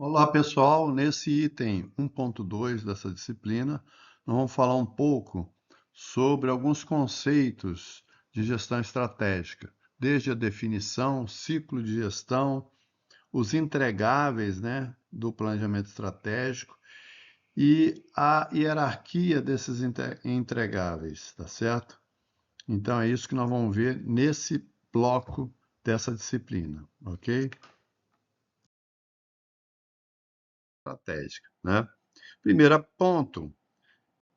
Olá, pessoal. Nesse item 1.2 dessa disciplina, nós vamos falar um pouco sobre alguns conceitos de gestão estratégica, desde a definição, ciclo de gestão, os entregáveis, né, do planejamento estratégico e a hierarquia desses entregáveis, tá certo? Então é isso que nós vamos ver nesse bloco dessa disciplina, ok? Estratégica, né? Primeiro ponto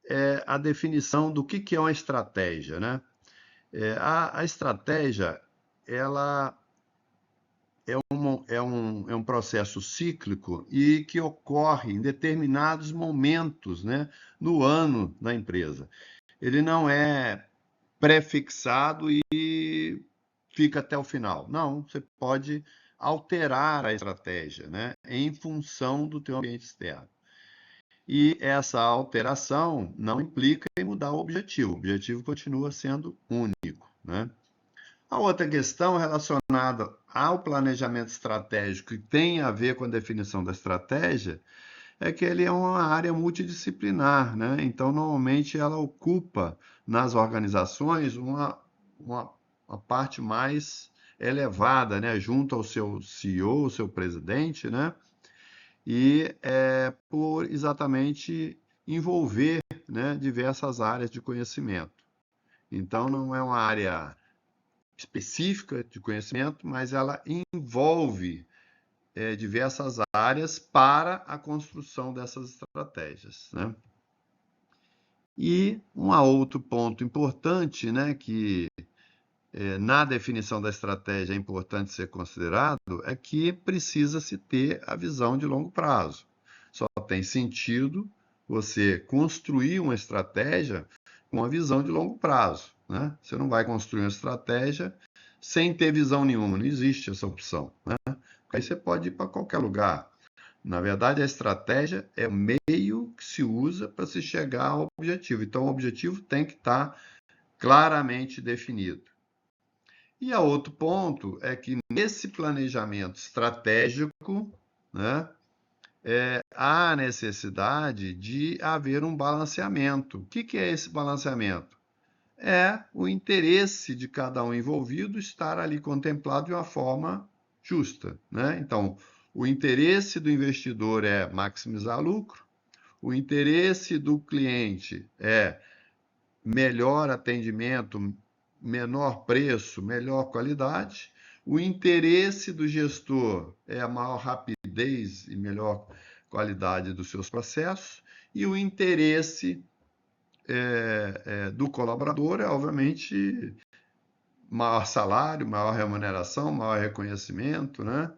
é a definição do que é uma estratégia, né? A estratégia, ela é um processo cíclico e que ocorre em determinados momentos, né, no ano da empresa. Ele não é prefixado e fica até o final. Não, você pode alterar a estratégia, né, em função do teu ambiente externo. E essa alteração não implica em mudar o objetivo continua sendo único, né? A outra questão relacionada ao planejamento estratégico que tem a ver com a definição da estratégia é que ele é uma área multidisciplinar, né? Então, normalmente ela ocupa nas organizações uma, uma parte mais elevada, né? Junto ao seu CEO, seu presidente, né? E por exatamente envolver, né, diversas áreas de conhecimento. Então, não é uma área específica de conhecimento, mas ela envolve diversas áreas para a construção dessas estratégias, né? E um outro ponto importante, né, que na definição da estratégia é importante ser considerado, é que precisa-se ter a visão de longo prazo. Só tem sentido você construir uma estratégia com uma visão de longo prazo, né? Você não vai construir uma estratégia sem ter visão nenhuma, não existe essa opção, né? Aí você pode ir para qualquer lugar. Na verdade, a estratégia é o meio que se usa para se chegar ao objetivo. Então, o objetivo tem que estar claramente definido. E a outro ponto é que nesse planejamento estratégico, né, há necessidade de haver um balanceamento. O que é esse balanceamento? É o interesse de cada um envolvido estar ali contemplado de uma forma justa, né? Então, o interesse do investidor é maximizar lucro, o interesse do cliente é melhor atendimento, menor preço, melhor qualidade. O interesse do gestor é a maior rapidez e melhor qualidade dos seus processos. E o interesse do colaborador é, obviamente, maior salário, maior remuneração, maior reconhecimento, né?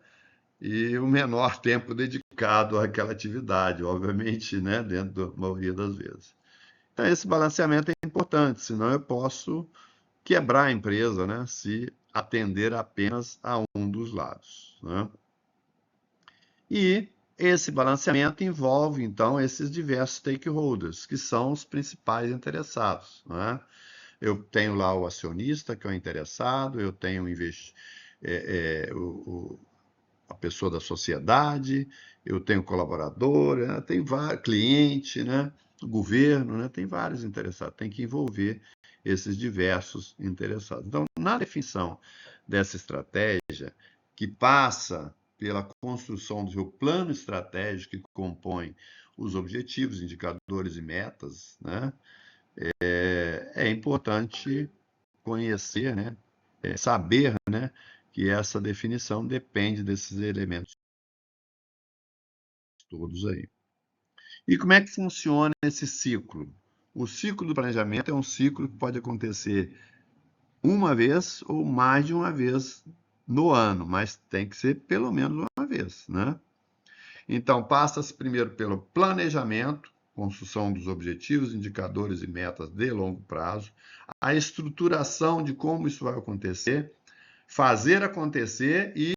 E o menor tempo dedicado àquela atividade, obviamente, né? Dentro da maioria das vezes. Então, esse balanceamento é importante, senão eu posso quebrar a empresa, né, se atender apenas a um dos lados, né? E esse balanceamento envolve, então, esses diversos stakeholders, que são os principais interessados, né? Eu tenho lá o acionista, que é o interessado, eu tenho a pessoa da sociedade, eu tenho colaborador, né? Tem vários, cliente, né? Governo, né? Tem vários interessados, tem que envolver esses diversos interessados. Então, na definição dessa estratégia, que passa pela construção do seu plano estratégico que compõe os objetivos, indicadores e metas, né? É importante conhecer, né? Saber, né? Que essa definição depende desses elementos todos aí. E como é que funciona esse ciclo? O ciclo do planejamento é um ciclo que pode acontecer uma vez ou mais de uma vez no ano, mas tem que ser pelo menos uma vez, né? Então, passa-se primeiro pelo planejamento, construção dos objetivos, indicadores e metas de longo prazo, a estruturação de como isso vai acontecer, fazer acontecer e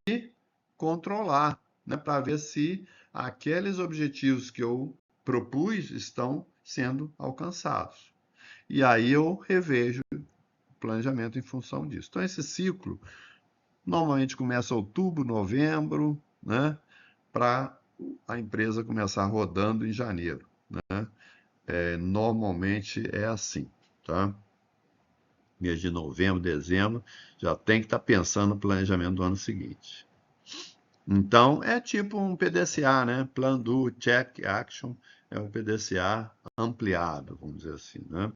controlar, né, para ver se aqueles objetivos que eu propus estão sendo alcançados. E aí eu revejo o planejamento em função disso. Então, esse ciclo normalmente começa em outubro, novembro, né, para a empresa começar rodando em janeiro, né? Normalmente é assim, tá? Mês de novembro, dezembro, já tem que estar pensando no planejamento do ano seguinte. Então, é tipo um PDCA, né? Plan, Do, Check, Action, é um PDCA ampliado, vamos dizer assim, né?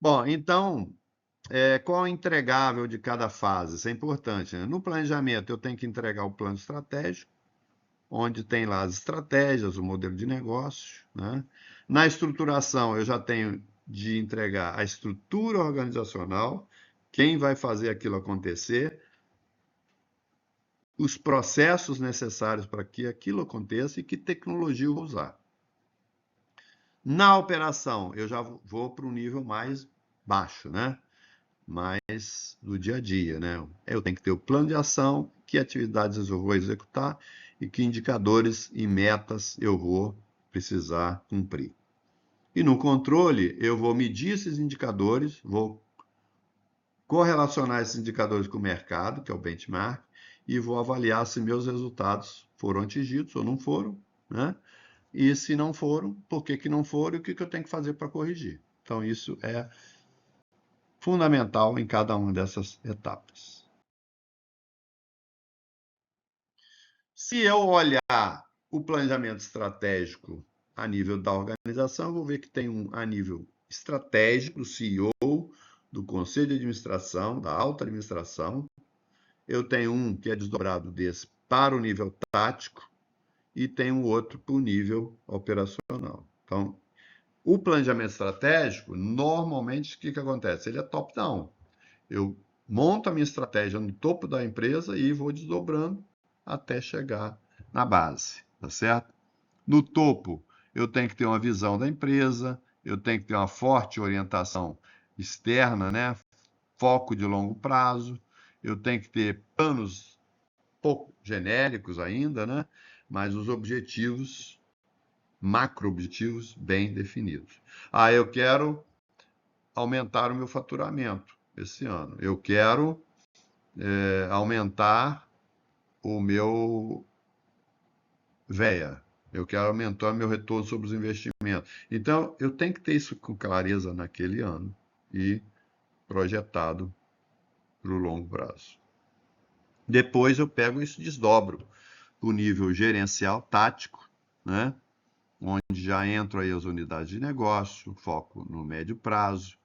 Bom, então, qual é o entregável de cada fase? Isso é importante, né? No planejamento, eu tenho que entregar o plano estratégico, onde tem lá as estratégias, o modelo de negócio, né? Na estruturação, eu já tenho de entregar a estrutura organizacional, quem vai fazer aquilo acontecer, os processos necessários para que aquilo aconteça e que tecnologia eu vou usar. Na operação, eu já vou para um nível mais baixo, né? Mais do dia a dia, né? Eu tenho que ter o plano de ação, que atividades eu vou executar e que indicadores e metas eu vou precisar cumprir. E no controle, eu vou medir esses indicadores, vou correlacionar esses indicadores com o mercado, que é o benchmark, e vou avaliar se meus resultados foram atingidos ou não foram, né? E se não foram, por que não foram e o que eu tenho que fazer para corrigir. Então, isso é fundamental em cada uma dessas etapas. Se eu olhar o planejamento estratégico a nível da organização, eu vou ver que tem um a nível estratégico, do CEO, do conselho de administração, da alta administração. Eu tenho um que é desdobrado desse para o nível tático e tem um outro para o nível operacional. Então, o planejamento estratégico, normalmente, o que acontece? Ele é top-down. Eu monto a minha estratégia no topo da empresa e vou desdobrando até chegar na base, tá certo? No topo, eu tenho que ter uma visão da empresa, eu tenho que ter uma forte orientação externa, né? Foco de longo prazo, eu tenho que ter planos pouco genéricos ainda, né? Mas os objetivos, macro-objetivos bem definidos. Eu quero aumentar o meu faturamento esse ano. Eu quero aumentar o meu VEA. Eu quero aumentar meu retorno sobre os investimentos. Então, eu tenho que ter isso com clareza naquele ano e projetado para o longo prazo. Depois eu pego isso e desdobro para o nível gerencial tático, né? Onde já entram aí as unidades de negócio, foco no médio prazo,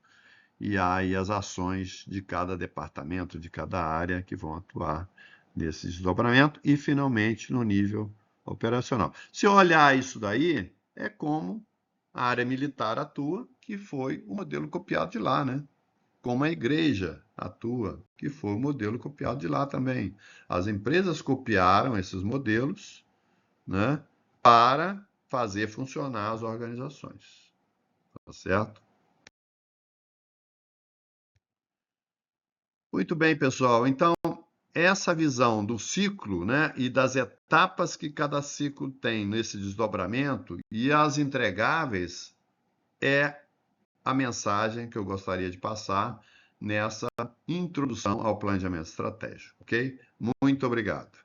e aí as ações de cada departamento, de cada área que vão atuar nesse desdobramento e, finalmente, no nível operacional. Se eu olhar isso daí, é como a área militar atua, que foi o modelo copiado de lá, né? Como a igreja atua, que foi o modelo copiado de lá também. As empresas copiaram esses modelos, né, para fazer funcionar as organizações, tá certo? Muito bem, pessoal. Então, essa visão do ciclo, né, e das etapas que cada ciclo tem nesse desdobramento e as entregáveis é a mensagem que eu gostaria de passar nessa introdução ao planejamento estratégico, ok? Muito obrigado.